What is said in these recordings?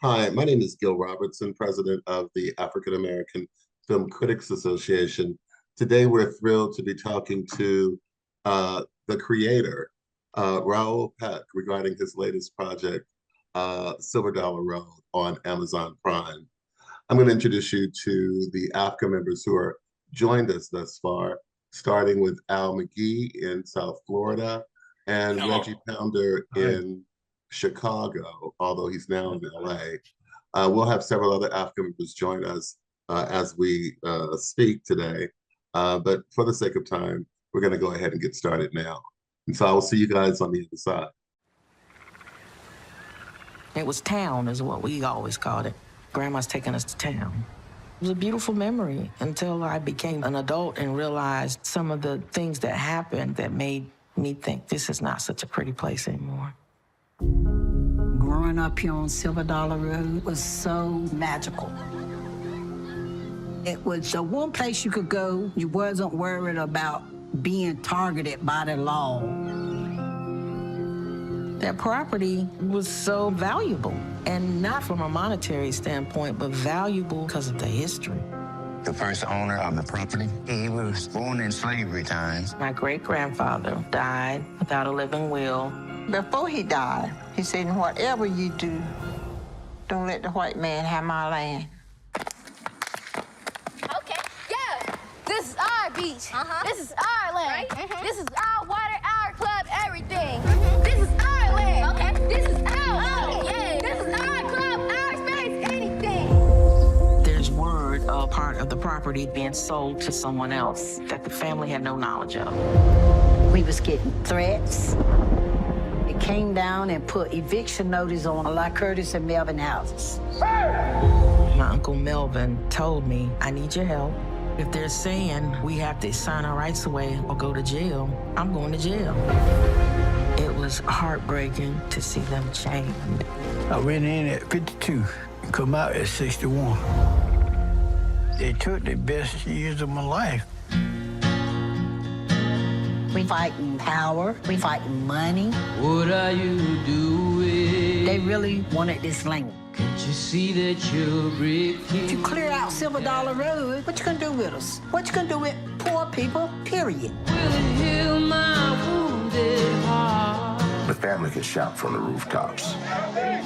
Hi, my name is Gil Robertson, president of the African American Film Critics Association. Today, we're thrilled to be talking to the creator, Raoul Peck, regarding his latest project, Silver Dollar Road, on Amazon Prime. I'm going to introduce you to the AAFCA members who are joined us thus far, starting with Al McGee in South Florida and Hello. Reggie Pounder Hi. in Chicago, although he's now in LA. We'll have several other AAFCA members join us as we speak today. But for the sake of time, we're going to go ahead and get started now. And so I will see you guys on the other side. It was town, is what we always called it. Grandma's taking us to town. It was a beautiful memory until I became an adult and realized some of the things that happened that made me think this is not such a pretty place anymore. Growing up here on Silver Dollar Road was so magical. It was the one place you could go, you wasn't worried about being targeted by the law. That property was so valuable, and not from a monetary standpoint, but valuable because of the history. The first owner of the property, he was born in slavery times. My great-grandfather died without a living will. Before he died, he said, whatever you do, don't let the white man have my land. Okay, yeah. This is our beach. This is our land. Right? This is our water, our club, everything. This is our land. Okay. This is our own. Yeah. This is our club, our space, anything. There's word of part of the property being sold to someone else that the family had no knowledge of. We was getting threats. It came down and put eviction notice on La Curtis and Melvin houses. My Uncle Melvin told me, I need your help. If they're saying we have to sign our rights away or go to jail, I'm going to jail. It was heartbreaking to see them chained. I went in at 52 and come out at 61. They took the best years of my life. We fighting power, we fighting money. What are you doing? They really wanted this land. Can't you see that you're breaking? If you clear out Silver Dollar Road, what you gonna do with us? What you gonna do with poor people, period? Will it heal my wounded heart? The family can shout from the rooftops.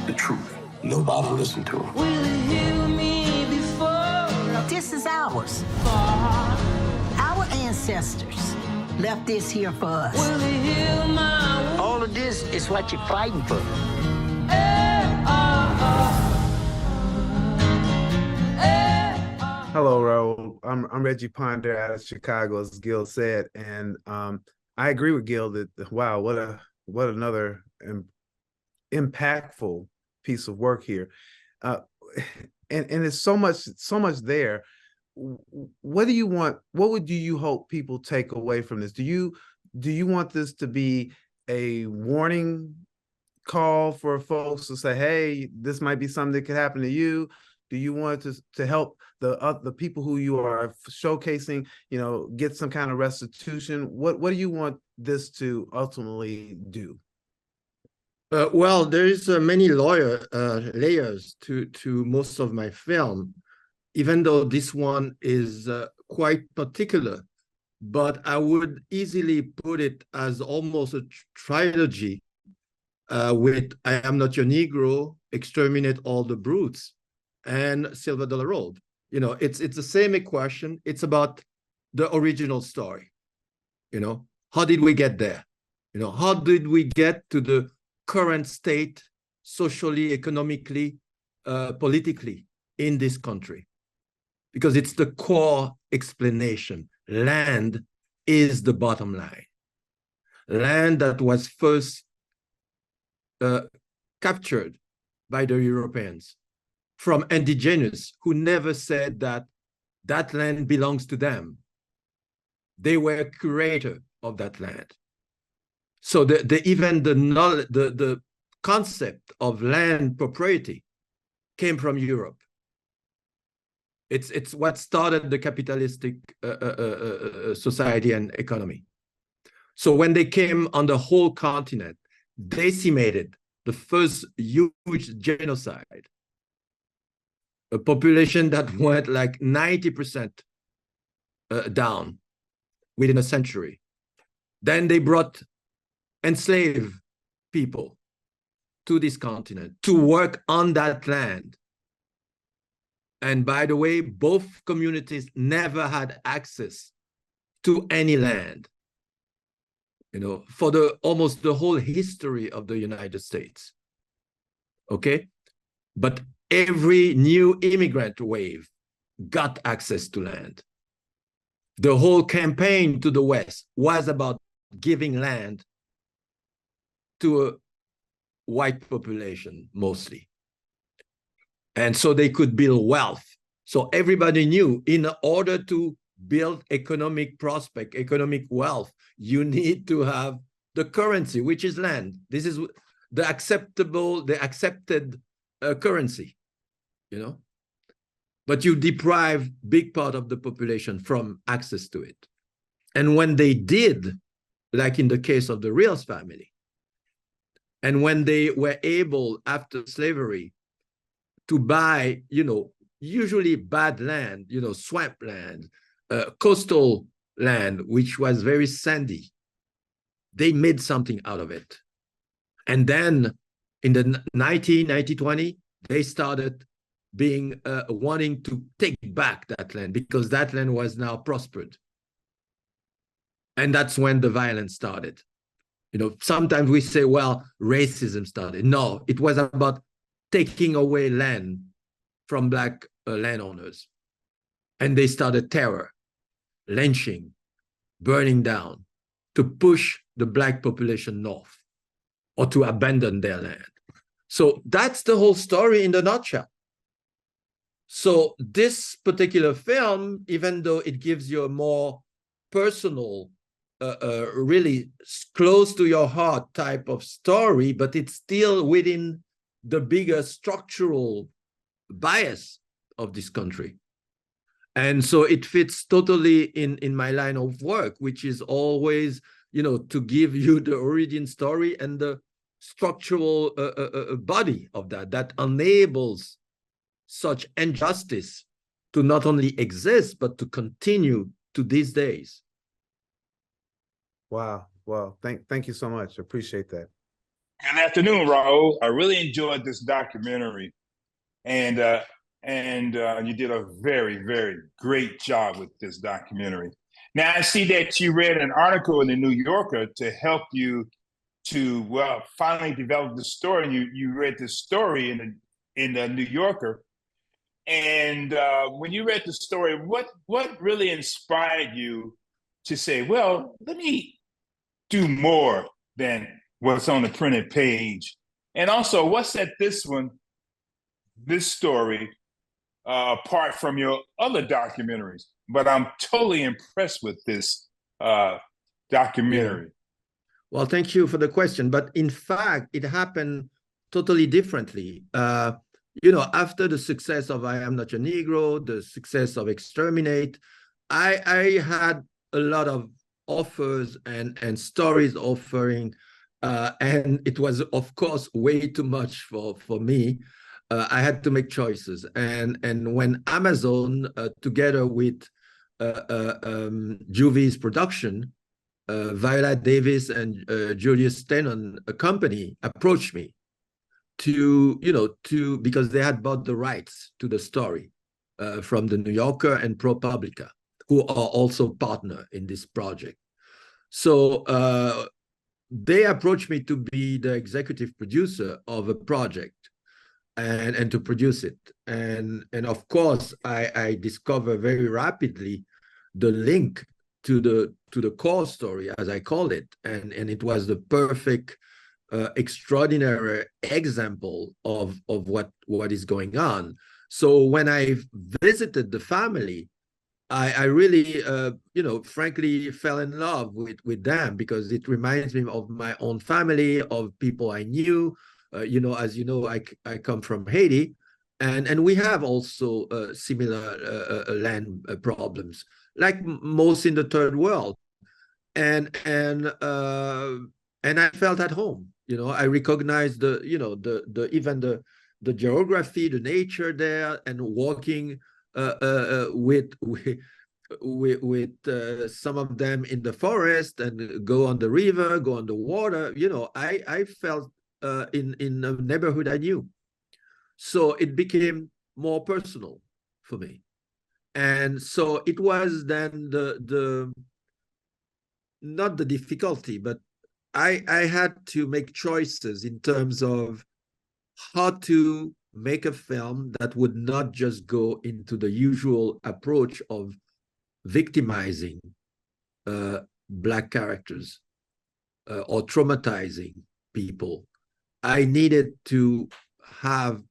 The truth. Nobody listen to them. Will it heal me before This is ours. Our ancestors left this here for us. Will it heal my wounded All of this is what you're fighting for. Hello, Raoul. I'm Reggie Ponder out of Chicago, as Gil said, and I agree with Gil that wow, what another impactful piece of work here, and it's so much there. What do you want? What would you hope people take away from this? Do you want this to be a warning call for folks to say, hey, this might be something that could happen to you? Do you want to help the people who you are showcasing, get some kind of restitution? What do you want this to ultimately do? Well, there is many layers to most of my film, even though this one is quite particular. But I would easily put it as almost a trilogy with I Am Not Your Negro, Exterminate All the Brutes, and Silver Dollar Road. It's the same equation. It's about the original story. How did we get there? How did we get to the current state, socially, economically, politically in this country? Because it's the core explanation. Land is the bottom line. Land that was first captured by the Europeans from indigenous who never said that that land belongs to them. They were curator of that land. So the concept of land propriety came from Europe. It's what started the capitalistic society and economy. So when they came on the whole continent, decimated the first huge genocide a population that went like 90% down within a century. Then they brought enslaved people to this continent to work on that land. And by the way, both communities never had access to any land, you know, for almost the whole history of the United States. Okay? But every new immigrant wave got access to land. The whole campaign to the West was about giving land to a white population mostly. And so they could build wealth. So everybody knew in order to build economic prospect, economic wealth, you need to have the currency, which is land. This is the accepted currency, you know. But you deprive big part of the population from access to it. And when they did, like in the case of the Rios family, and when they were able after slavery to buy, you know, usually bad land, you know, swamp land, coastal land, which was very sandy, they made something out of it. And then in the 1920, they started being wanting to take back that land because that land was now prospered. And that's when the violence started. You know, sometimes we say, well, racism started. No, it was about taking away land from Black landowners. And they started terror, lynching, burning down to push the Black population north or to abandon their land. So that's the whole story in the nutshell. So this particular film, even though it gives you a more personal, really close to your heart type of story, but it's still within the bigger structural bias of this country. And so it fits totally in my line of work, which is always, you know, to give you the origin story and the structural body of that enables such injustice to not only exist, but to continue to these days. Wow. Well, thank you so much. I appreciate that. Good afternoon, Raul. I really enjoyed this documentary, and you did a very, very great job with this documentary. Now, I see that you read an article in the New Yorker to help you to, well, finally develop the story, and you read the story in the New Yorker. And when you read the story, what really inspired you to say, well, let me do more than what's on the printed page? And also, what set this story apart from your other documentaries? But I'm totally impressed with this documentary. Yeah. Well, thank you for the question. But in fact, it happened totally differently. You know, after the success of I Am Not Your Negro, the success of Exterminate, I had a lot of offers and stories offering, and it was, of course, way too much for me. I had to make choices. And when Amazon, together with Juvi's production, Viola Davis and Julius Stenon, a company, approached me because they had bought the rights to the story from the New Yorker and ProPublica, who are also partner in this project. So they approached me to be the executive producer of a project and to produce it. And of course, I discovered very rapidly the link to the core story, as I call it. And it was the perfect extraordinary example of what is going on. So when I visited the family, I really, frankly, fell in love with them because it reminds me of my own family, of people I knew. As you know, I come from Haiti, and we have also similar land problems, like most in the third world, and I felt at home. You know, I recognized even the the geography, the nature there, and walking with some of them in the forest and go on the river, go on the water. You know, I felt in a neighborhood I knew. So it became more personal for me. And so it was then the not the difficulty, but I had to make choices in terms of how to make a film that would not just go into the usual approach of victimizing Black characters or traumatizing people. I needed to have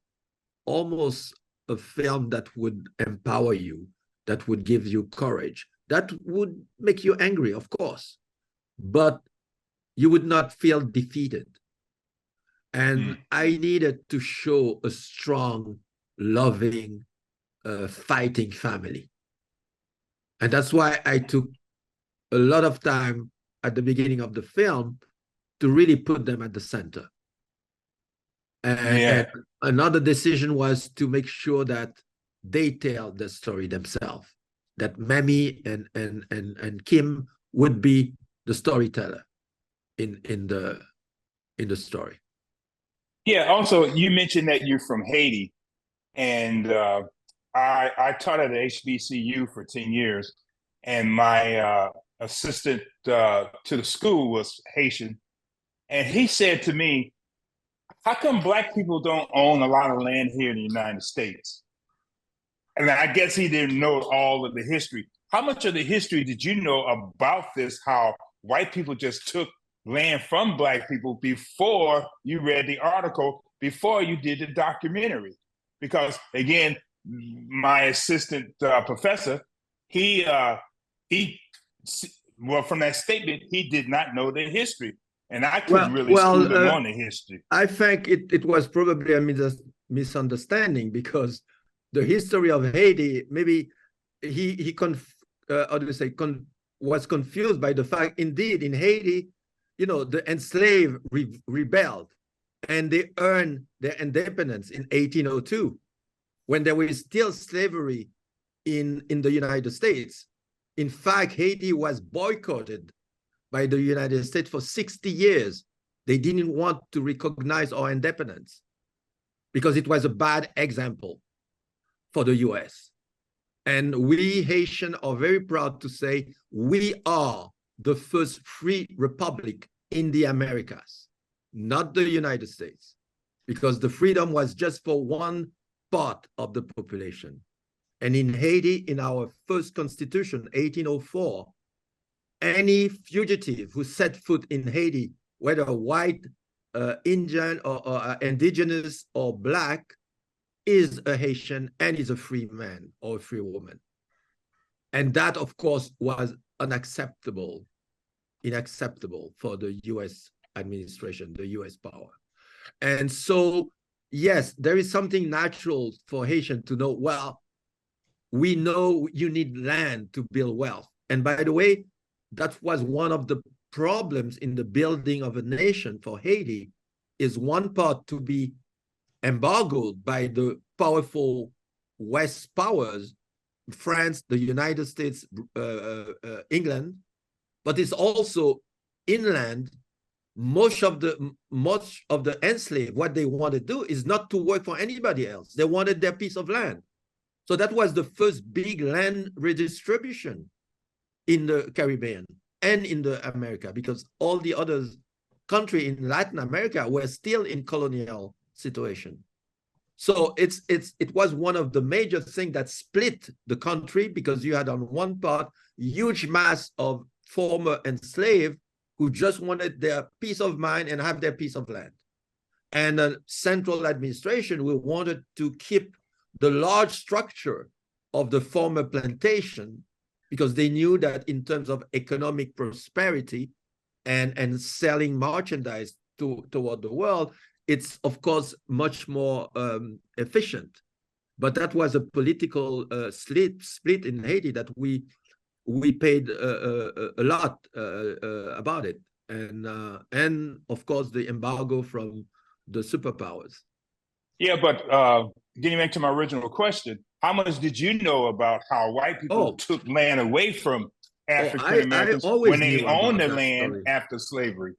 almost a film that would empower you, that would give you courage, that would make you angry, of course, but you would not feel defeated. And I needed to show a strong, loving, fighting family. And that's why I took a lot of time at the beginning of the film to really put them at the center. And another decision was to make sure that they tell the story themselves, that Mamie and Kim would be the storyteller in the story. Yeah, also, you mentioned that you're from Haiti, and I taught at HBCU for 10 years, and my assistant to the school was Haitian, and he said to me, how come Black people don't own a lot of land here in the United States? And I guess he didn't know all of the history. How much of the history did you know about this, how white people just took land from Black people before you read the article, before you did the documentary? Because again, my assistant professor, well, from that statement, he did not know the history. And I couldn't really school them on the history. I think it was probably a misunderstanding, because the history of Haiti, maybe he was confused by the fact, indeed, in Haiti, you know, the enslaved rebelled, and they earned their independence in 1802, when there was still slavery in the United States. In fact, Haiti was boycotted by the United States for 60 years. They didn't want to recognize our independence because it was a bad example for the US. And we Haitians are very proud to say we are the first free republic in the Americas, not the United States, because the freedom was just for one part of the population. And in Haiti, in our first constitution, 1804, any fugitive who set foot in Haiti, whether white, Indian, or indigenous, or Black, is a Haitian and is a free man or a free woman. And that, of course, was inacceptable for the US administration, the US power. And so, yes, there is something natural for Haitian to know, well, we know you need land to build wealth. And by the way, that was one of the problems in the building of a nation for Haiti, is one part to be embargoed by the powerful West powers, France, the United States, England, but it's also inland. Most of the enslaved, what they want to do is not to work for anybody else. They wanted their piece of land. So that was the first big land redistribution in the Caribbean and in the America, because all the other countries in Latin America were still in colonial situation. So it was one of the major things that split the country, because you had on one part huge mass of former enslaved who just wanted their peace of mind and have their piece of land, and a central administration who wanted to keep the large structure of the former plantation, because they knew that in terms of economic prosperity and selling merchandise toward the world, it's of course much more efficient. But that was a political split in Haiti that we paid a lot about it, and of course the embargo from the superpowers. Yeah, but getting back to my original question, how much did you know about how white people took land away from African Americans when they owned the land after slavery?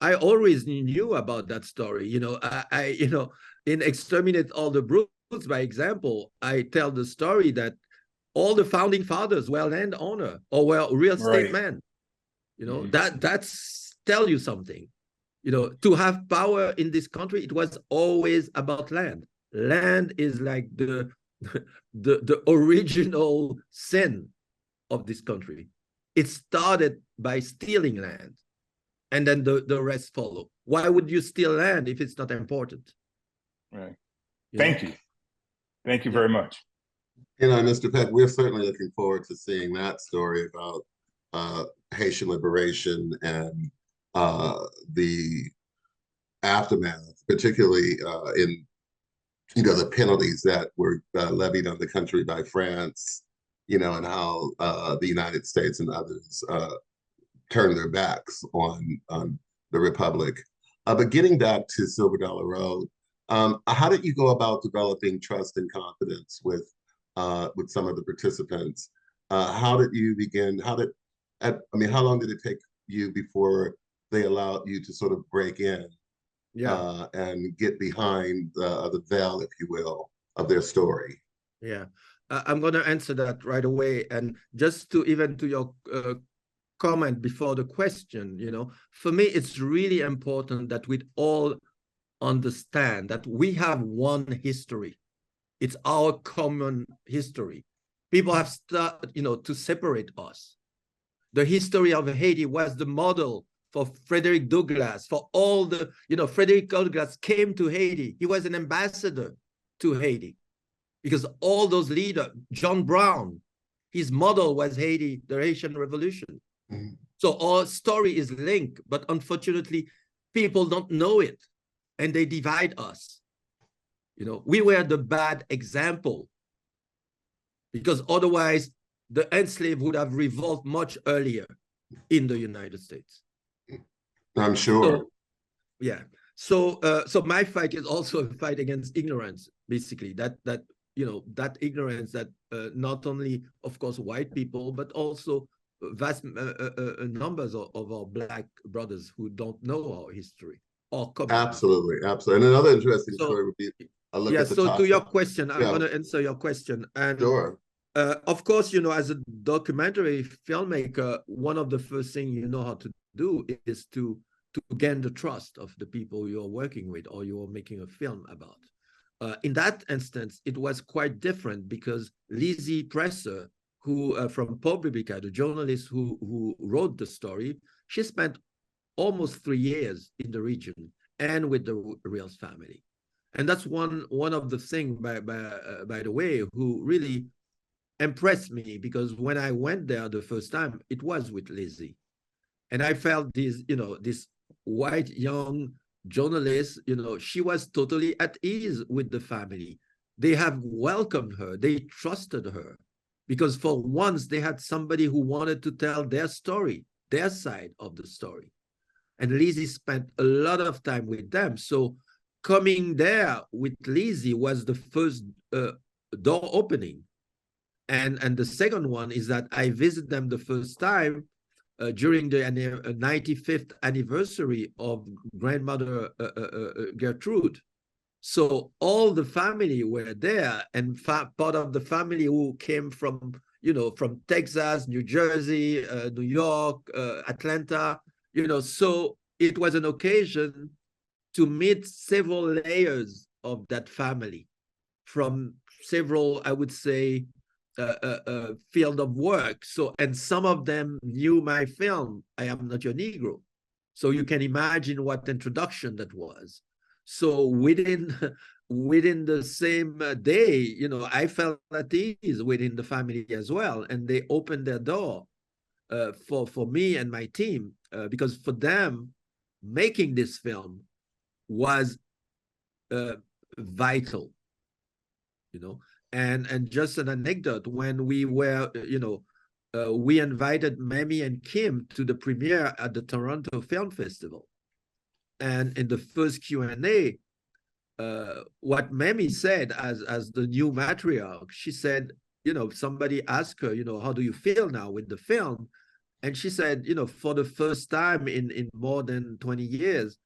I always knew about that story. You know, you know, in Exterminate All the Brutes, by example, I tell the story that all the founding fathers were landowner or were real estate men. You know, that's tell you something. You know, to have power in this country, it was always about land. Land is like the original sin of this country. It started by stealing land, and then the rest follow. Why would you steal land if it's not important? Right. Thank you. Thank you very much. You know, Mr. Peck, we're certainly looking forward to seeing that story about Haitian liberation and the aftermath, particularly in, you know, the penalties that were levied on the country by France, you know, and how the United States and others turned their backs on the Republic. But getting back to Silver Dollar Road, how did you go about developing trust and confidence with some of the participants? How did you begin? I mean, how long did it take you before they allowed you to sort of break in and get behind the veil, if you will, of their story? Yeah, I'm going to answer that right away. And just to even to your comment before the question, you know, for me, it's really important that we all understand that we have one history. It's our common history. People have started, you know, to separate us. The history of Haiti was the model for Frederick Douglass, for all the, you know, Frederick Douglass came to Haiti. He was an ambassador to Haiti because all those leaders, John Brown, his model was Haiti, the Haitian Revolution. So our story is linked, but unfortunately, people don't know it and they divide us. You know, we were the bad example because otherwise the enslaved would have revolted much earlier in the United States. I'm sure. So, yeah. So, so my fight is also a fight against ignorance, basically. That you know, that ignorance that not only, of course, white people, but also vast numbers of our Black brothers who don't know our history. Absolutely, absolutely. And another interesting story would be a look at the so top to your question, I'm going to answer your question. And sure. Of course, you know, as a documentary filmmaker, one of the first things you know how to do is to gain the trust of the people you're working with or you're making a film about. In that instance, it was quite different because Lizzie Presser, who from ProPublica, the journalist who wrote the story, she spent almost 3 years in the region and with the Rios family. And that's one of the things, by the way, who really impressed me, because when I went there the first time, it was with Lizzie. And I felt this, you know, this white young journalist, you know, she was totally at ease with the family. They have welcomed her. They trusted her because for once they had somebody who wanted to tell their story, their side of the story. And Lizzie spent a lot of time with them. So coming there with Lizzie was the first door opening. And the second one is that I visited them the first time during the 95th anniversary of grandmother Gertrude. So all the family were there, and part of the family who came from, you know, from Texas, New Jersey, New York, Atlanta, you know, so it was an occasion to meet several layers of that family from several, I would say, field of work. So, and some of them knew my film, I Am Not Your Negro. So you can imagine what introduction that was. So within the same day, you know, I felt at ease within the family as well. And they opened their door for me and my team, because for them, making this film was vital, you know. And just an anecdote, when we were, you know, we invited Mamie and Kim to the premiere at the Toronto Film Festival. And in the first Q&A, what Mamie said as the new matriarch, she said, somebody asked her, how do you feel now with the film? And she said, for the first time in more than 20 years,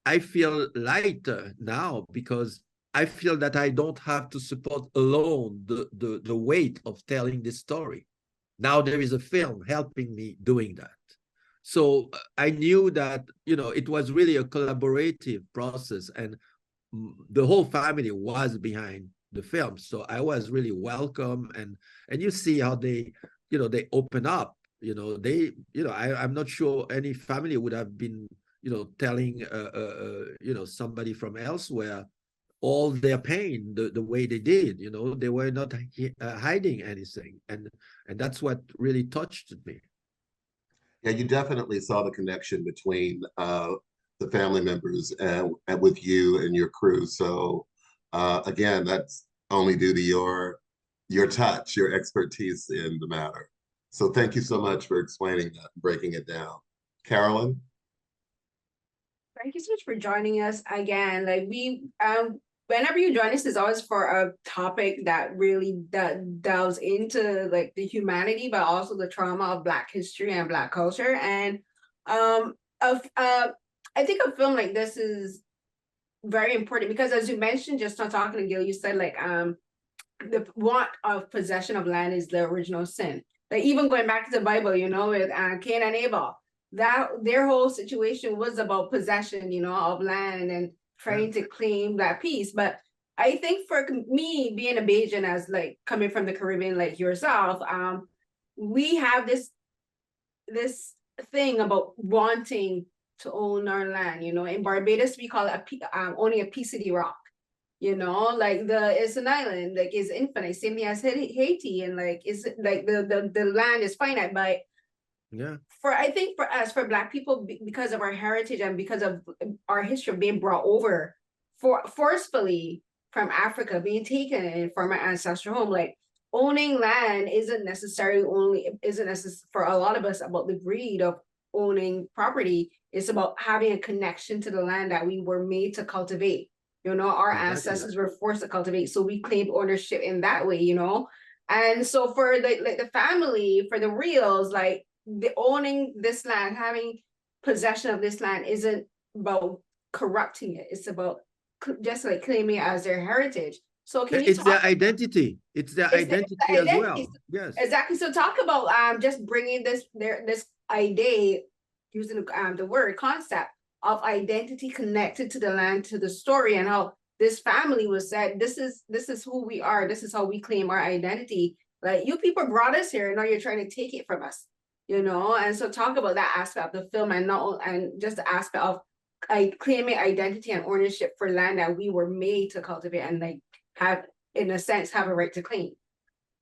I feel lighter now because I feel that I don't have to support alone the weight of telling this story. Now there is a film helping me doing that. So I knew that, it was really a collaborative process, and the whole family was behind the film. So I was really welcome, and you see how they, they open up. I'm not sure any family would have been, telling, somebody from elsewhere all their pain the way they did. They were not hiding anything, and that's what really touched me. Yeah, you definitely saw the connection between the family members and with you and your crew. So again, that's only due to your touch, your expertise in the matter. So thank you so much for explaining that and breaking it down. Carolyn? Thank you so much for joining us again. Like whenever you join us, is always for a topic that really delves into like the humanity, but also the trauma of Black history and Black culture. And I think a film like this is very important because, as you mentioned, just not talking to Gil, you said like the want of possession of land is the original sin. Like even going back to the Bible, with Cain and Abel, that their whole situation was about possession, of land and trying to claim that piece. But I think for me, being a Bajan, as like coming from the Caribbean, like yourself, we have this thing about wanting to own our land. In Barbados, we call it owning a piece of the rock. Like it's an island, like it's infinite, same thing as Haiti, and like it's like the land is finite. But yeah, I think for us, for Black people, because of our heritage and because of our history of being brought over forcefully from Africa, being taken from our ancestral home, like owning land isn't necessarily for a lot of us about the greed of owning property. It's about having a connection to the land that we were made to cultivate. Our ancestors were forced to cultivate, so we claim ownership in that way. And so for the family, for the reals, like the owning this land, having possession of this land isn't about corrupting it. It's about just like claiming it as their heritage. So it's their identity. It's their identity as well. Yes, exactly. So talk about just bringing this idea, using the word concept of identity connected to the land, to the story, and how this family was said, this is who we are. This is how we claim our identity. Like, you people brought us here, and now you're trying to take it from us. And so talk about that aspect of the film, and just the aspect of claiming identity and ownership for land that we were made to cultivate and like have, in a sense, have a right to claim.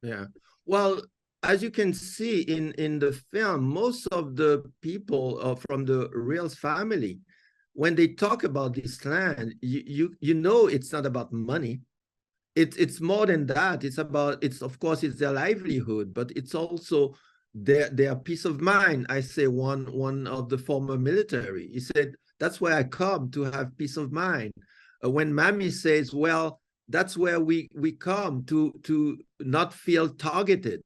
Yeah. Well, as you can see in the film, most of the people from the Reals family, when they talk about this land, it's not about money. It's more than that. Of course it's their livelihood, but it's also their peace of mind. I say one of the former military, he said, that's where I come, to have peace of mind. When Mamie says, well, that's where we come to not feel targeted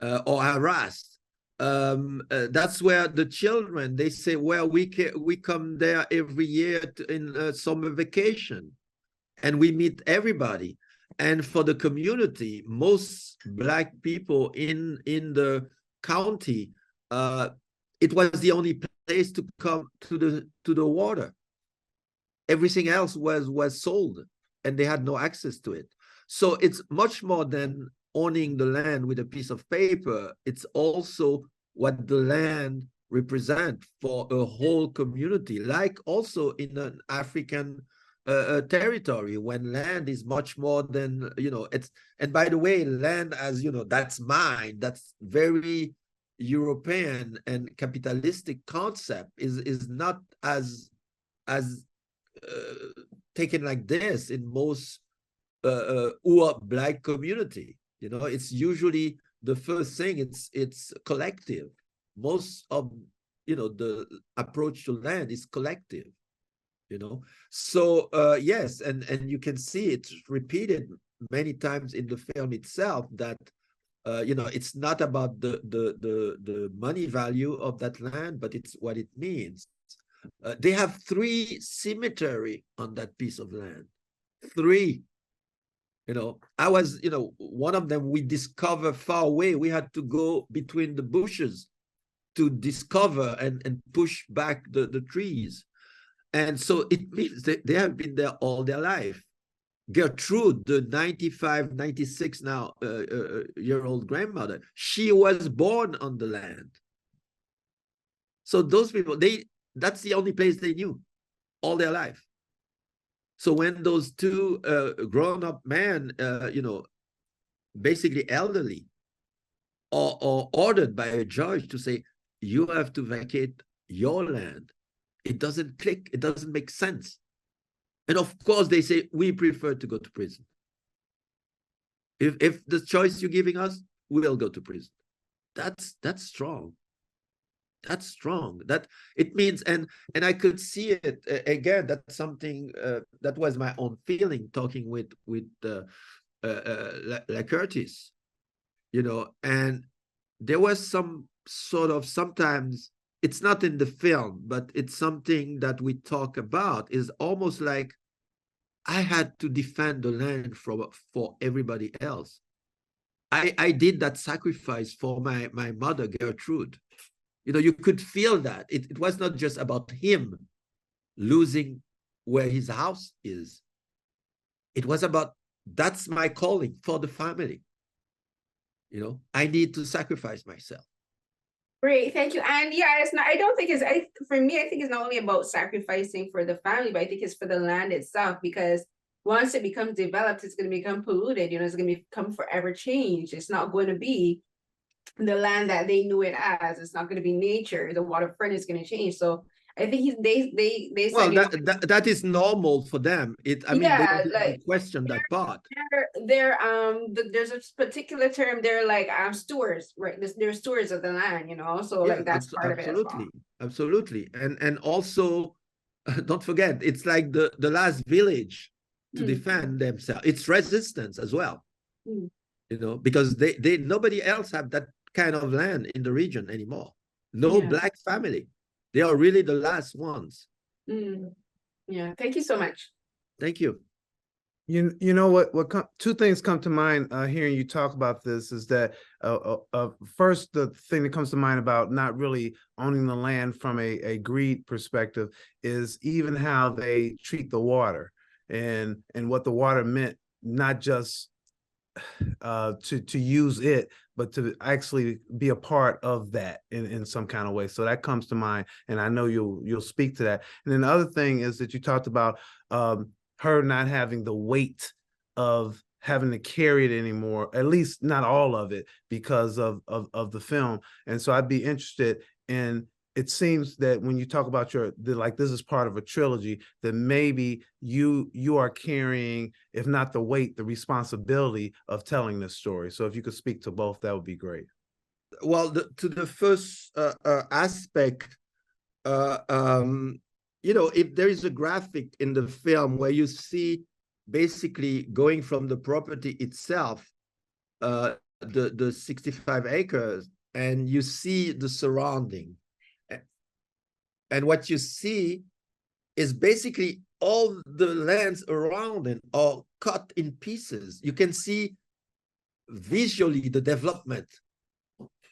or harassed. That's where the children, they say, well, we come there every year in summer vacation, and we meet everybody. And for the community, most Black people in the county, it was the only place to come to the water. Everything else was sold, and they had no access to it. So it's much more than owning the land with a piece of paper. It's also what the land represents for a whole community, like also in an African territory, when land is much more than, it's, and by the way, land as, that's mine, that's very European and capitalistic concept is not as taken like this in most Black community. It's usually the first thing, it's collective. Most of the approach to land is collective. you know. So yes, and you can see it repeated many times in the film itself that you know, it's not about the money value of that land, but it's what it means. They have 3 cemetery on that piece of land. 3. You know, I was, you know, one of them we discovered far away. We had to go between the bushes to discover and push back the trees. And so it means they have been there all their life. Gertrude, the 95, 96 now year old grandmother, she was born on the land. So those people, that's the only place they knew all their life. So when those 2 grown-up men, you know, basically elderly, or ordered by a judge to say, you have to vacate your land, it doesn't click, it doesn't make sense. And of course they say, we prefer to go to prison. If the choice you're giving us, we'll go to prison. That's strong. That's strong. That it means, and I could see it again. That's something that was my own feeling talking with La Curtis, you know. And there was some sort of, sometimes it's not in the film, but it's something that we talk about. Is almost like I had to defend the land for everybody else. I did that sacrifice for my mother Gertrude. You know, you could feel that. It was not just about him losing where his house is. It was about, that's my calling for the family. You know, I need to sacrifice myself. Great, thank you. And yeah, it's not, I don't think it's, for me, I think it's not only about sacrificing for the family, but I think it's for the land itself, because once it becomes developed, it's going to become polluted, you know, it's going to become forever changed. It's not going to be the land that they knew it as. It's not going to be nature. The waterfront is going to change. So I think they well, said, that is normal for them. I mean, yeah, they like question that part. They're there's a particular term. They're like stewards, right? They're stewards of the land, you know. So Yeah, like that's part of it as well. Absolutely. And also, don't forget, it's like the last village to defend themselves. It's resistance as well, you know, because they nobody else have that kind of land in the region anymore. No Black family. They are really the last ones. Yeah, thank you so much. Thank you. You know what 2 things come to mind hearing you talk about this is that first, the thing that comes to mind about not really owning the land from a greed perspective is even how they treat the water and what the water meant, not just to use it, but to actually be a part of that in some kind of way. So that comes to mind, and I know you'll speak to that. And then the other thing is that you talked about her not having the weight of having to carry it anymore, at least not all of it, because of the film. And so I'd be interested in, it seems that when you talk about like this is part of a trilogy, that maybe you are carrying, if not the weight, the responsibility of telling this story. So if you could speak to both, that would be great. Well, to the first aspect, you know, if there is a graphic in the film where you see basically going from the property itself, the 65 acres, and you see the surrounding. And what you see is basically all the lands around it are cut in pieces. You can see visually the development.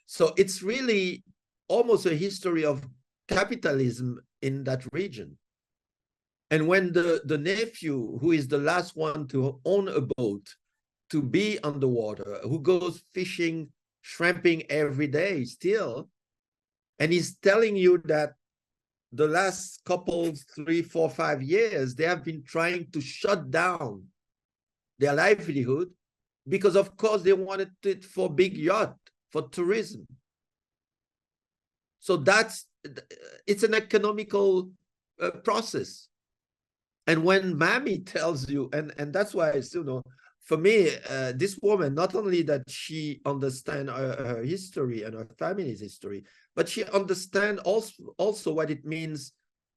So it's really almost a history of capitalism in that region. And when the nephew, who is the last one to own a boat, to be underwater, who goes fishing, shrimping every day still, and he's telling you that the last couple, 3, 4, 5 years, they have been trying to shut down their livelihood because, of course, they wanted it for big yacht, for tourism. So it's an economical process. And when Mammy tells you, and that's why I still know, for me, this woman, not only that she understands her history and her family's history, but she understands also what it means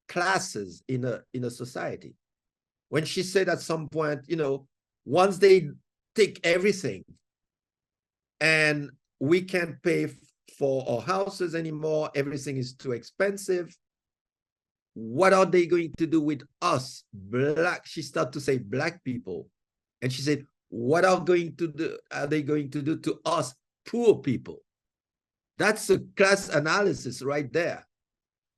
classes in a society. When she said at some point, you know, once they take everything and we can't pay for our houses anymore, everything is too expensive, what are they going to do with us, black? She started to say black people. And she said, what are they going to do to us, poor people? That's a class analysis right there.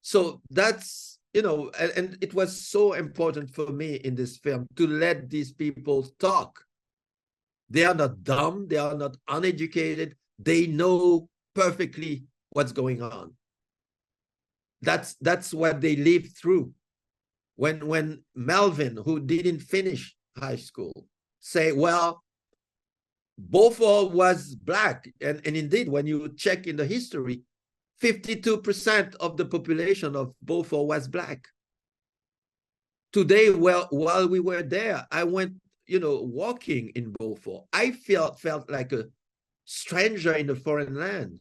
So that's, you know, and it was so important for me in this film to let these people talk. They are not dumb, they are not uneducated, they know perfectly what's going on. That's what they lived through. When Melvin, who didn't finish high school, say, well, Beaufort was black, and indeed, when you check in the history, 52% of the population of Beaufort was black. Today, well, while we were there, I went, you know, walking in Beaufort. I felt like a stranger in a foreign land.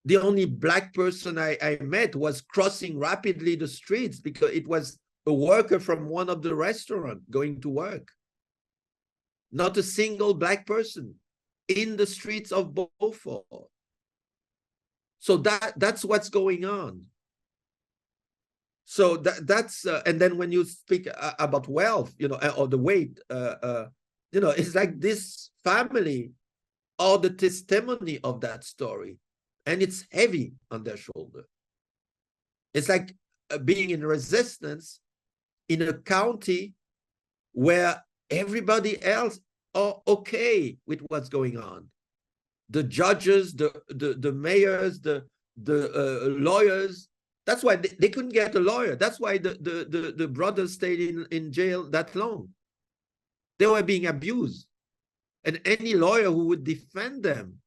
The only black person I met was crossing rapidly the streets because it was a worker from one of the restaurants going to work. Not a single black person in the streets of Beaufort. So that's what's going on. So that's and then when you speak about wealth, you know, or the weight, you know, it's like this family are the testimony of that story, and it's heavy on their shoulder. It's like being in resistance in a county where everybody else are okay with what's going on. The judges, the mayors, the lawyers. That's why they couldn't get a lawyer. That's why the brothers stayed in jail that long. They were being abused. And any lawyer who would defend them,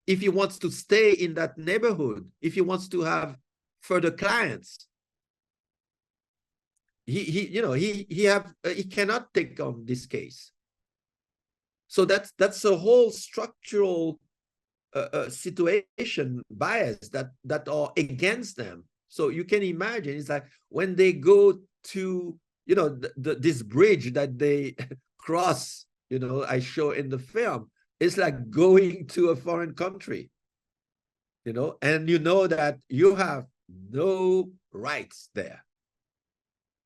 if he wants to stay in that neighborhood, if he wants to have further clients, he cannot take on this case. So that's a whole structural situation bias that are against them. So you can imagine, it's like when they go to, you know, this bridge that they cross, you know, I show in the film, it's like going to a foreign country, you know, and you know that you have no rights there.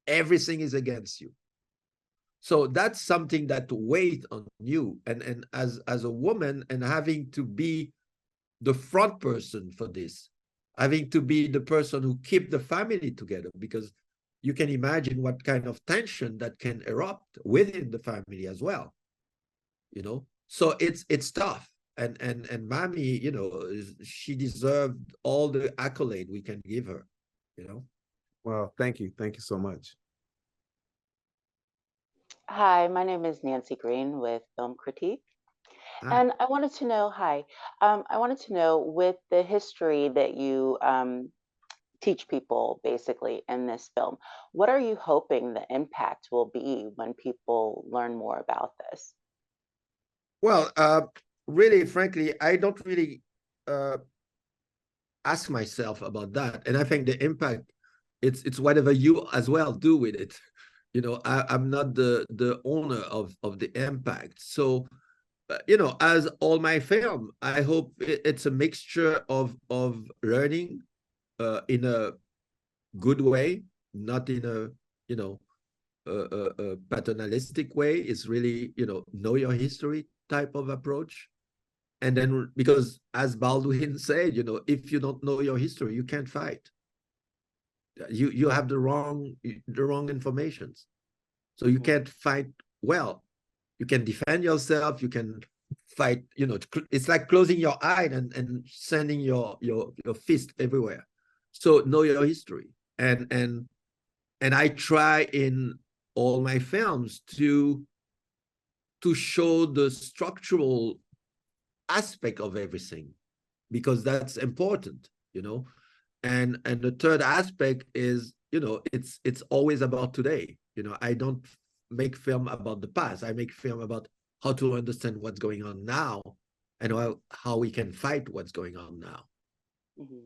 Everything is against you. So that's something that weighs on you. And as a woman, and having to be the front person for this, having to be the person who keep the family together, because you can imagine what kind of tension that can erupt within the family as well, you know. So it's tough, and Mami, you know, she deserved all the accolade we can give her, you know. Well, thank you so much. Hi, my name is Nancy Green with Film Critique. And I wanted to know, I wanted to know, with the history that you teach people basically in this film, what are you hoping the impact will be when people learn more about this? Well, really, frankly, I don't really ask myself about that. And I think the impact, it's whatever you as well do with it. You know, I'm not the owner of the impact. So, you know, as all my film, I hope it's a mixture of learning in a good way, not in a, you know, a paternalistic way. It's really, you know your history type of approach. And then, because as Baldwin said, you know, if you don't know your history, you can't fight. You have the wrong information. So you can't fight well. You can defend yourself, you can fight, you know, it's like closing your eye and sending your fist everywhere. So know your history. And I try in all my films to show the structural aspect of everything, because that's important, you know. And the third aspect is, you know, it's always about today. You know, I don't make film about the past. I make film about how to understand what's going on now, and how we can fight what's going on now.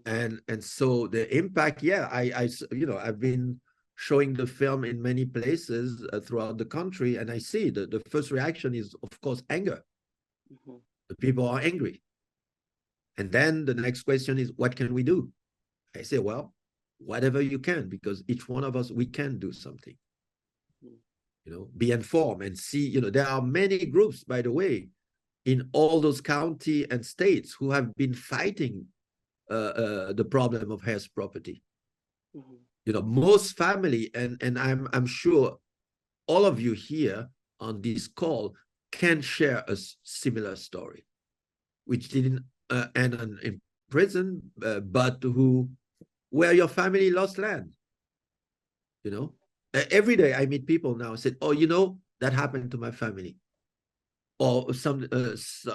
And so the impact, yeah, I've been showing the film in many places throughout the country, and I see the first reaction is, of course, anger. The people are angry. And then the next question is, what can we do? I say, well, whatever you can, because each one of us, we can do something. Be informed and see, there are many groups, by the way, in all those county and states who have been fighting the problem of health property. Most family, and I'm sure all of you here on this call can share a similar story, which didn't end in prison, but where your family lost land. Every day I meet people now and said, oh, that happened to my family. Or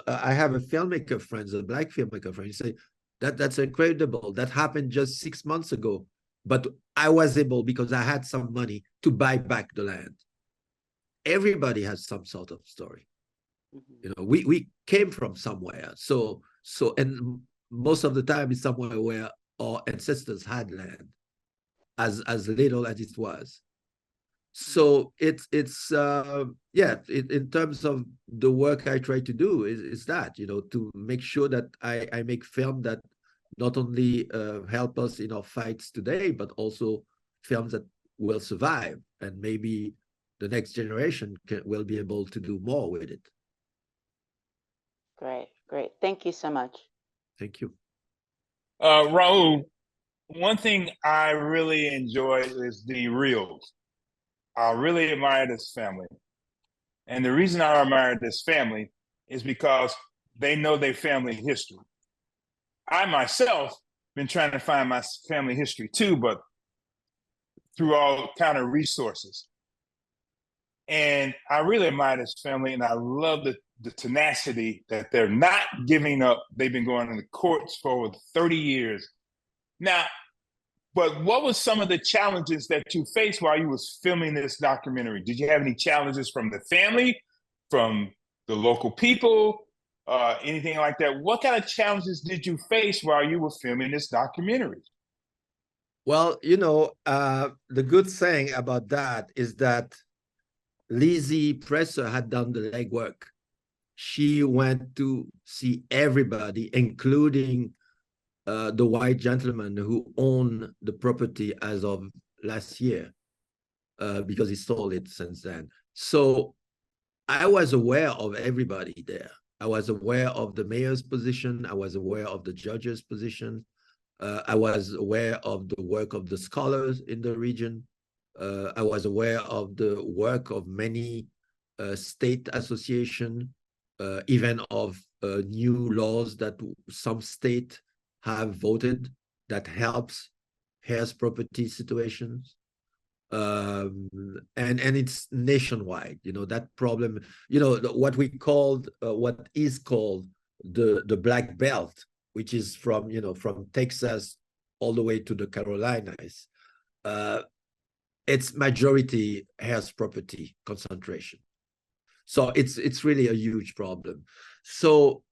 I have a filmmaker friend, a black filmmaker friend, he say, that's incredible. That happened just 6 months ago, but I was able, because I had some money, to buy back the land. Everybody has some sort of story. We came from somewhere. So and most of the time it's somewhere where our ancestors had land, as little as it was. So it's in terms of the work I try to do is that, to make sure that I make film that not only help us in our fights today, but also films that will survive, and maybe the next generation will be able to do more with it. Great. Thank you so much. Thank you. Raul, one thing I really enjoy is the reels. I really admire this family. And the reason I admire this family is because they know their family history. I myself been trying to find my family history too, but through all kind of resources. And I really admire this family, and I love the tenacity that they're not giving up. They've been going in the courts for over 30 years. Now, but what was some of the challenges that you faced while you was filming this documentary? Did you have any challenges from the family, from the local people, anything like that? What kind of challenges did you face while you were filming this documentary? Well, the good thing about that is that Lizzie Presser had done the legwork. She went to see everybody, including the white gentleman who owned the property as of last year, because he sold it since then. So I was aware of everybody there. I was aware of the mayor's position. I was aware of the judge's position. I was aware of the work of the scholars in the region. I was aware of the work of many state associations, even of new laws that some state have voted that helps health property situations. And it's nationwide, that problem, what is called the Black Belt, which is from Texas all the way to the Carolinas. It's majority health property concentration. So it's really a huge problem. So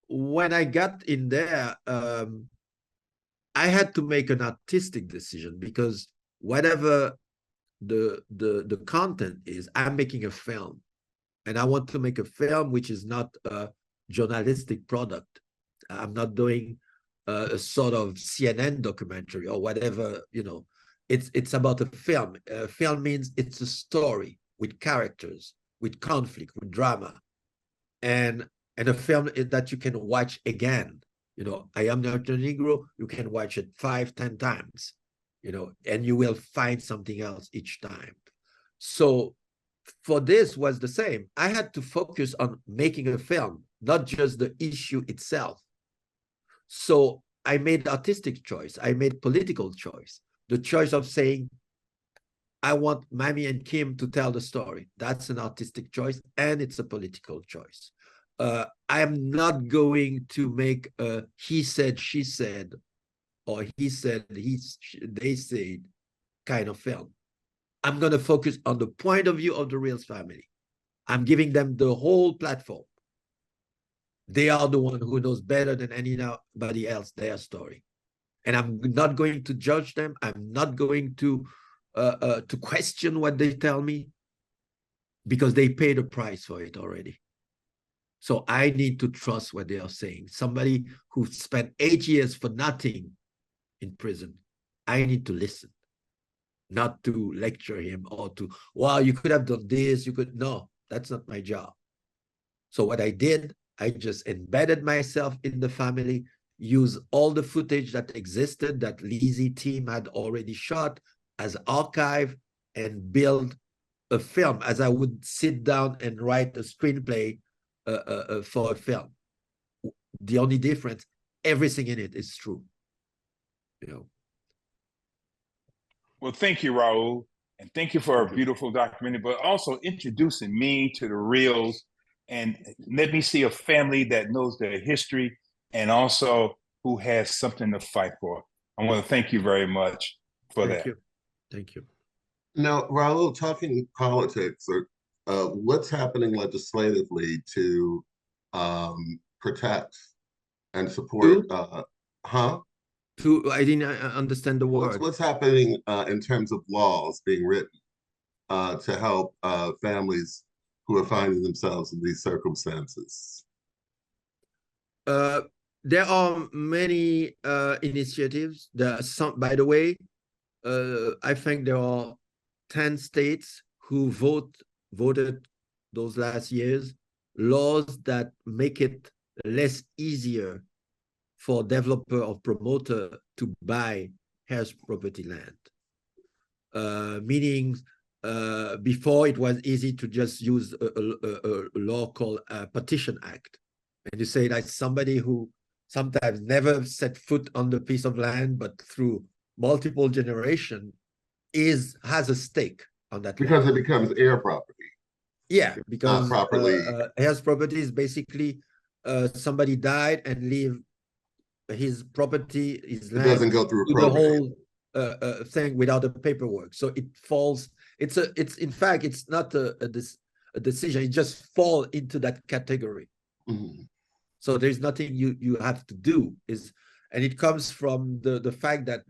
when I got in there, I had to make an artistic decision, because whatever the content is, I'm making a film, and I want to make a film which is not a journalistic product. I'm not doing a sort of CNN documentary or whatever, It's about a film. Film means it's a story with characters, with conflict, with drama, and a film that you can watch again. I Am Not a Negro, you can watch it 5, 10 times, and you will find something else each time. So for this was the same. I had to focus on making a film, not just the issue itself. So I made artistic choice. I made political choice. The choice of saying, I want Mamie and Kim to tell the story. That's an artistic choice, and it's a political choice. I'm not going to make a he said, she said, or he said, they said kind of film. I'm going to focus on the point of view of the real family. I'm giving them the whole platform. They are the one who knows better than anybody else their story. And I'm not going to judge them. I'm not going to question what they tell me, because they paid a price for it already. So I need to trust what they are saying. Somebody who spent 8 years for nothing in prison, I need to listen, not to lecture him or to, well, you could have done this, you could, no, that's not my job. So what I did, I just embedded myself in the family, used all the footage that existed that Lizzie team had already shot as archive, and build a film as I would sit down and write a screenplay for a film. The only difference, everything in it is true. You know. Well, thank you, Raul, and thank you for a beautiful documentary, but also introducing me to the reels, and let me see a family that knows their history and also who has something to fight for. I want to thank you very much for that. Thank you. Thank you. Now, Raul, talking politics, or what's happening legislatively to protect and support? I didn't understand the word. What's happening in terms of laws being written to help families who are finding themselves in these circumstances? There are many initiatives. There are some, by the way, I think there are 10 states who voted those last years laws that make it less easier for developer or promoter to buy Harris property land. Meaning, before it was easy to just use a law called a Partition Act. And you say that somebody who sometimes never set foot on the piece of land, but through multiple generations has a stake on that because land. It becomes heir property. Yeah, because not properly. Heirs property is basically somebody died and leave his property, his land, doesn't go through the whole thing without the paperwork. So it falls. It's in fact, it's not a decision. It just falls into that category. Mm-hmm. So there's nothing you have to do. And it comes from the fact that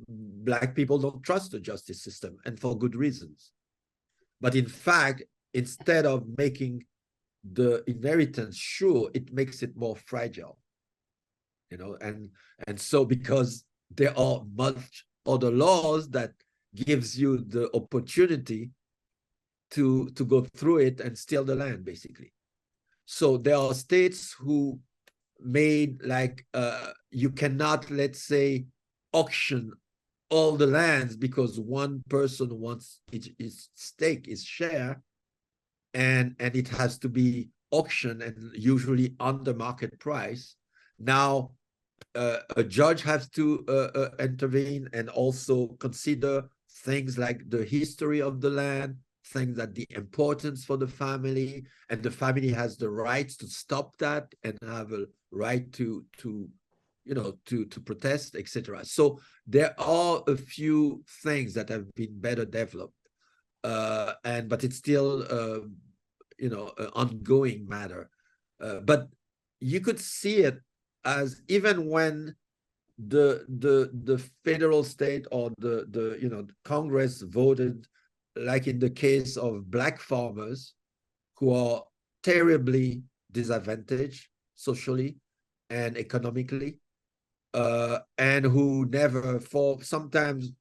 Black people don't trust the justice system, and for good reasons. But in fact, instead of making the inheritance sure, it makes it more fragile. You know, and so because there are much other laws that gives you the opportunity to go through it and steal the land, basically. So there are states who made like you cannot, let's say, auction all the lands because one person wants his stake, his share, and it has to be auctioned and usually under market price. Now a judge has to intervene and also consider things like the history of the land, things that the importance for the family, and the family has the rights to stop that and have a right to protest, etc. So there are a few things that have been better developed, but it's still an ongoing matter. But you could see it as even when the federal state or the Congress voted, like in the case of Black farmers who are terribly disadvantaged socially and economically, and who never, for sometimes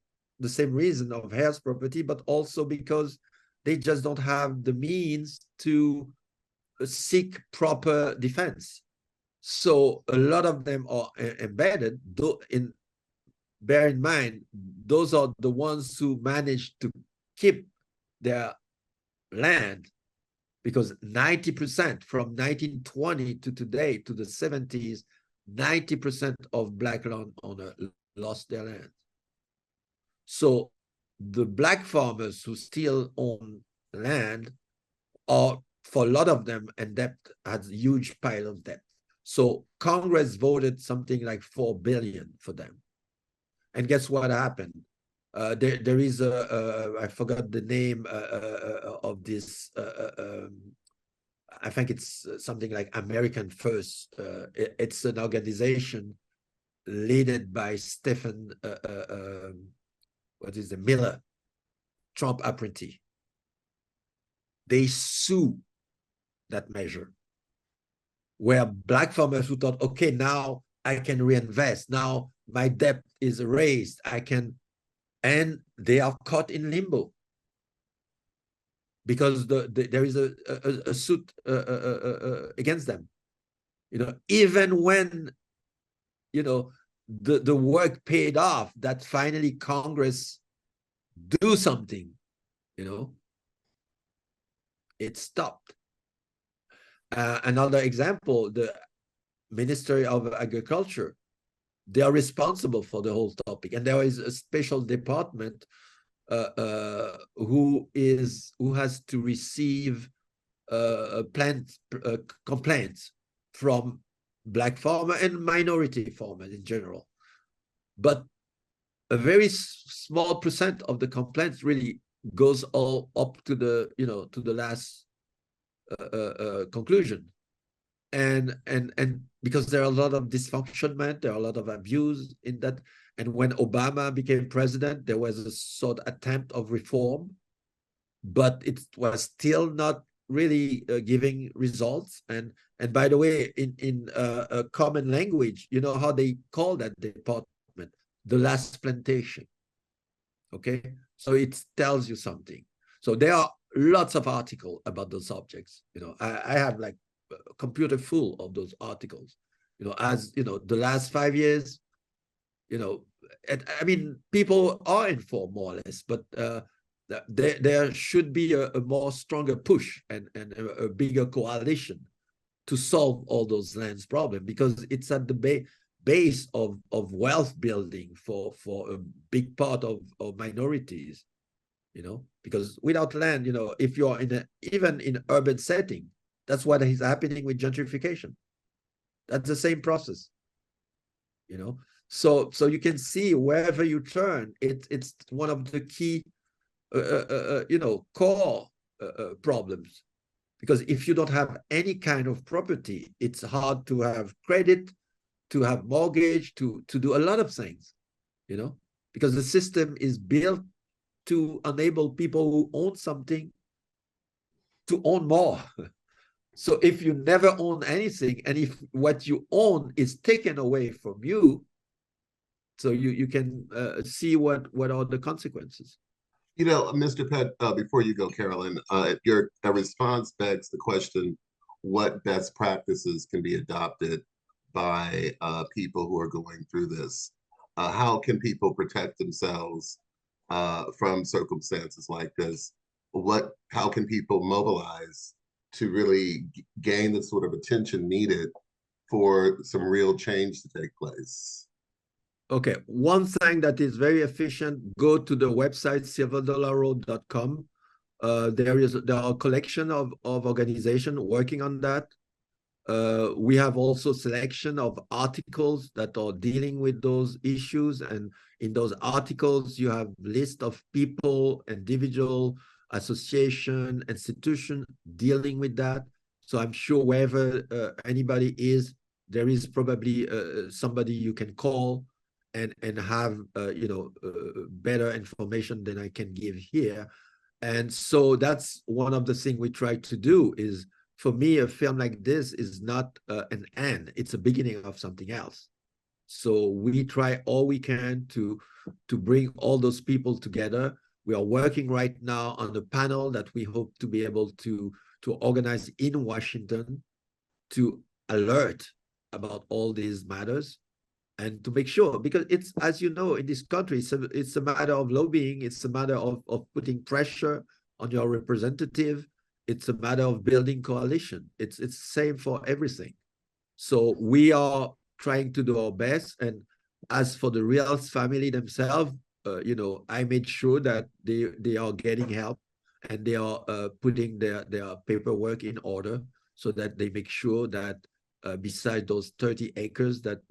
the same reason of Harris property, but also because they just don't have the means to seek proper defense. So a lot of them are embedded. Bear in mind, those are the ones who managed to keep their land, because 90% from 1920 to today, to the 70s, 90% of Black landowners lost their land. So the Black farmers who still own land are, for a lot of them, in debt, has a huge pile of debt. So Congress voted something like $4 billion for them. And guess what happened? There is I forgot the name of this I think it's something like American First. It's an organization led by Stephen, what is the Miller, Trump apprentice. They sue that measure, where black farmers who thought, okay, now I can reinvest, now my debt is raised, I can, and they are caught in limbo because there is a suit against them. You know, even when, you know, the work paid off, that finally Congress do something, you know, it stopped. Another example, the Ministry of Agriculture, they are responsible for the whole topic, and there is a special department who has to receive plant complaints from black farmer and minority farmers in general. But a very small percent of the complaints really goes all up to the, you know, to the last conclusion. And because there are a lot of dysfunctionment, there are a lot of abuse in that. And when Obama became president, there was a sort of attempt of reform, but it was still not really giving results. And by the way, in a common language, you know how they call that department? The last plantation. Okay, so it tells you something. So there are lots of articles about those subjects. You know, I have like a computer full of those articles. You know, as you know, the last 5 years, you know, I mean, people are informed more or less, but there should be a more stronger push and a bigger coalition to solve all those lands problems, because it's at the base of wealth building for a big part of minorities, you know, because without land, you know, if you're even in an urban setting, that's what is happening with gentrification. That's the same process, you know. So you can see wherever you turn, it's one of the key, you know, core problems. Because if you don't have any kind of property, it's hard to have credit, to have mortgage, to do a lot of things, you know, because the system is built to enable people who own something to own more. So if you never own anything, and if what you own is taken away from you, so you can see what are the consequences. You know, Mr. Pett, before you go, Carolyn, your response begs the question, what best practices can be adopted by people who are going through this? How can people protect themselves from circumstances like this? How can people mobilize to really gain the sort of attention needed for some real change to take place? Okay, one thing that is very efficient, go to the website silverdollarroad.com. There are a collection of organizations working on that. We have also selection of articles that are dealing with those issues, and in those articles you have list of people, individual, association, institution dealing with that. So I'm sure wherever anybody is, there is probably somebody you can call and have you know, better information than I can give here. And so that's one of the things we try to do. Is, for me, a film like this is not an end, it's a beginning of something else. So we try all we can to bring all those people together. We are working right now on a panel that we hope to be able to organize in Washington, to alert about all these matters, and to make sure, because it's, as you know, in this country, it's a matter of lobbying, it's a matter of putting pressure on your representative, it's a matter of building coalition. It's the same for everything. So we are trying to do our best. And as for the Rios family themselves, you know, I made sure that they are getting help, and they are putting their paperwork in order, so that they make sure that beside those 30 acres that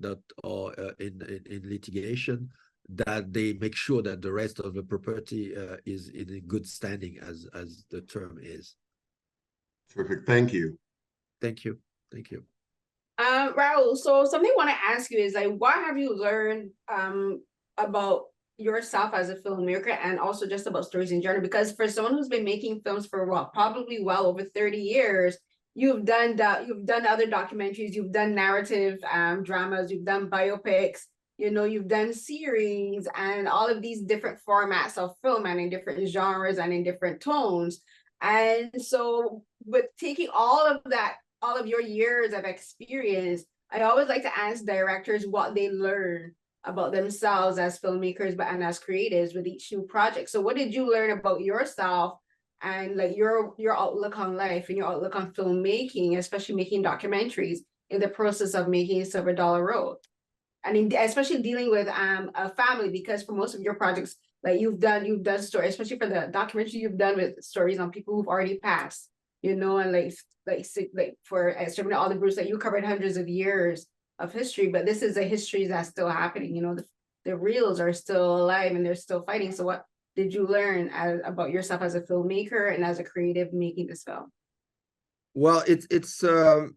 are in litigation, that they make sure that the rest of the property is in good standing, as the term is. Terrific, thank you. Thank you. Thank you. Raul, so something I want to ask you is like, what have you learned about yourself as a filmmaker and also just about stories in general? Because for someone who's been making films for what, probably well over 30 years, you've done other documentaries, you've done narrative dramas, you've done biopics, you know, you've done series and all of these different formats of film and in different genres and in different tones. And so with taking all of that, all of your years of experience, I always like to ask directors what they learn about themselves as filmmakers and as creatives with each new project. So what did you learn about yourself and like your outlook on life and your outlook on filmmaking, especially making documentaries in the process of making Silver Dollar Road? And especially dealing with a family, because for most of your projects, like you've done stories, especially for the documentary you've done with stories on people who've already passed, you know, and like for Exterminating All the Brutes, that you covered hundreds of years of history, but this is a history that's still happening. You know, the reels are still alive and they're still fighting. So what did you learn about yourself as a filmmaker and as a creative making this film? Well, it's a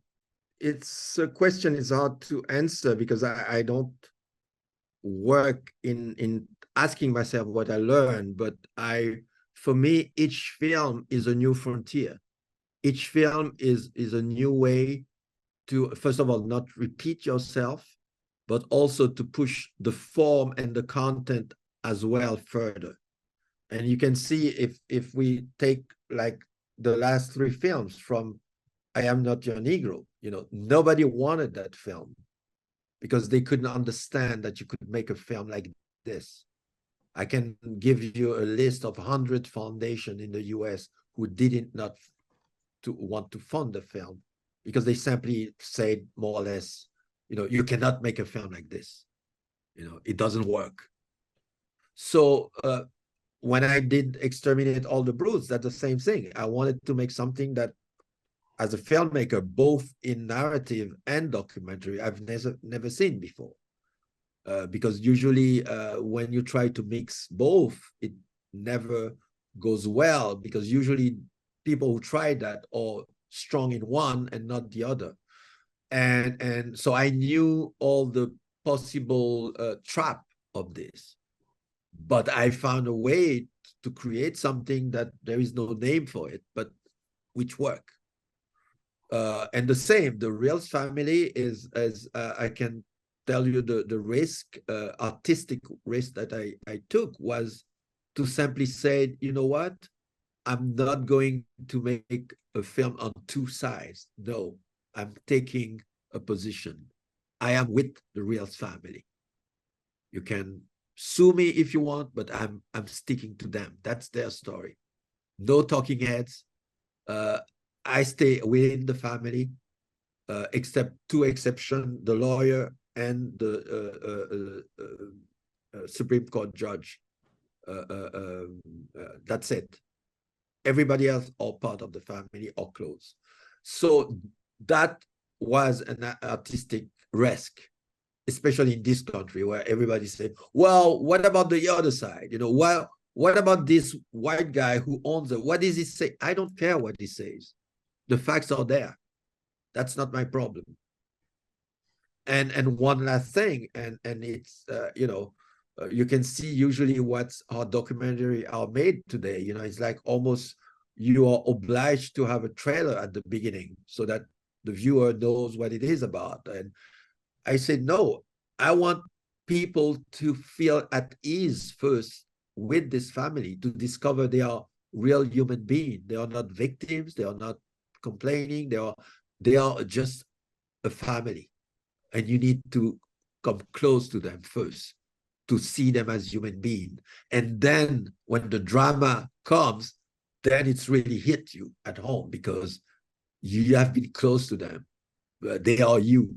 question is hard to answer because I don't work in asking myself what I learned, but for me, each film is a new frontier. Each film is a new way to, first of all, not repeat yourself, but also to push the form and the content as well further. And you can see if we take like the last 3 films from I Am Not Your Negro, you know, nobody wanted that film because they couldn't understand that you could make a film like this. I can give you a list of 100 foundations in the US who didn't not to want to fund the film because they simply said more or less, you know, you cannot make a film like this. You know, it doesn't work. So when I did Exterminate All the Brutes, that's the same thing. I wanted to make something that, as a filmmaker, both in narrative and documentary, I've never seen before. Because usually when you try to mix both, it never goes well because usually people who try that are strong in one and not the other. And so I knew all the possible trap of this, but I found a way to create something that there is no name for it, but which work. And the same, the Reals family is, as I can tell you, the risk, artistic risk that I took was to simply say, you know what? I'm not going to make a film on 2 sides. No, I'm taking a position. I am with the Reals family. You can sue me if you want, but I'm sticking to them. That's their story. No talking heads. I stay within the family, except 2 exceptions, the lawyer and the Supreme Court judge. That's it. Everybody else are part of the family or close. So that was an artistic risk, especially in this country where everybody said, well, what about the other side? You know, well, what about this white guy who owns it? What does he say? I don't care what he says. The facts are there. That's not my problem. And one last thing, and it's you know, you can see usually what's how documentary are made today. You know, it's like almost you are obliged to have a trailer at the beginning so that the viewer knows what it is about. And I said, no, I want people to feel at ease first with this family, to discover they are real human beings. They are not victims. They are not complaining. They are just a family. And you need to come close to them first to see them as human beings. And then when the drama comes, then it's really hit you at home because you have been close to them. They are you.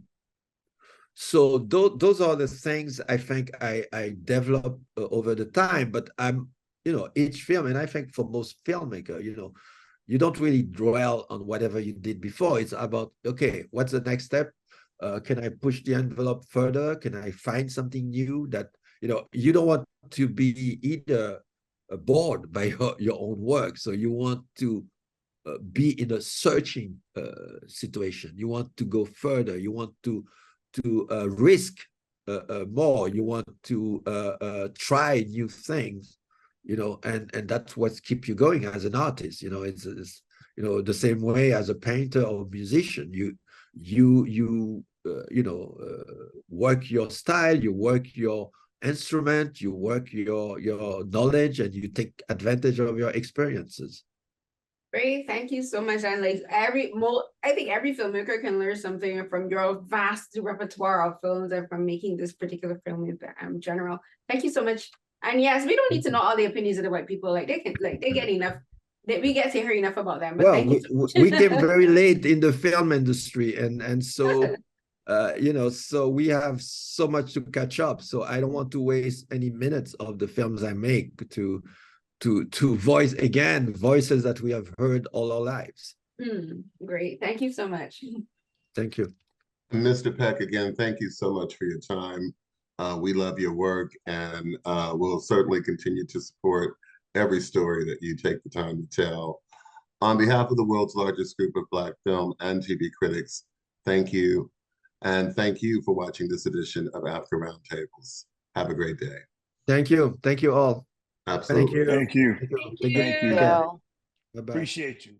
So those are the things I think I developed over the time. But I'm, you know, each film, and I think for most filmmakers, you know, you don't really dwell on whatever you did before. It's about, okay, what's the next step? Can I push the envelope further? Can I find something new that, you know, you don't want to be either bored by your own work. So you want to be in a searching situation. You want to go further. You want to risk more. You want to try new things, you know, and that's what keeps you going as an artist. You know, it's you know, the same way as a painter or musician. You know, work your style, you work your instrument, you work your knowledge, and you take advantage of your experiences. Great, thank you so much. And like I think every filmmaker can learn something from your vast repertoire of films and from making this particular film in general. Thank you so much. And yes, we don't need to know all the opinions of the white people. Like they get enough. We get to hear enough about them. But Well, thank you so much. we came very late in the film industry, and so you know, so we have so much to catch up. So I don't want to waste any minutes of the films I make to voice again voices that we have heard all our lives. Great, thank you so much. Thank you. Mr. Peck, again, thank you so much for your time. We love your work, and we'll certainly continue to support every story that you take the time to tell. On behalf of the world's largest group of Black film and TV critics, thank you. And thank you for watching this edition of AAFCA Roundtables. Have a great day. Thank you. Thank you all. Absolutely. Thank you. Thank you. Thank you. Bye-bye. Appreciate you.